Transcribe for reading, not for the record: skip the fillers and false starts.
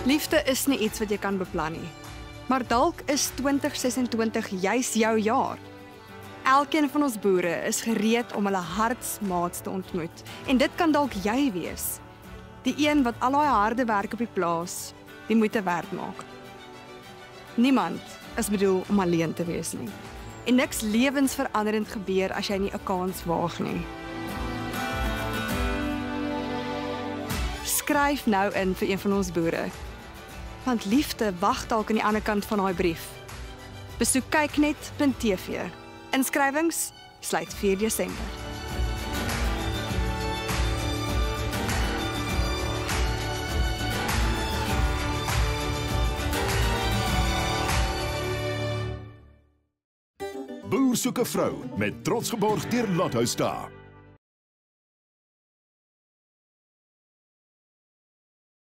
Liefde is nie iets wat jy kan beplan nie. Maar dalk is 2026 juis jou jaar. Elkeen van ons boere is gereed om hulle hartsmaats te ontmoet. En dit kan dalk jy wees. Die een wat al daai harde werk op die plaas, die moeite werd maak. Niemand is bedoel om alleen te wees nie. En niks lewensveranderend gebeur as jy nie 'n kans waag nie. Skryf nou in vir een van ons boere. Want liefde wag dalk aan die ander kant van daai brief. Besoek kyknet.tv. Inskrywings sluit 4 Desember. Boer soek 'n vrou met trots geborg deur Lotto Star.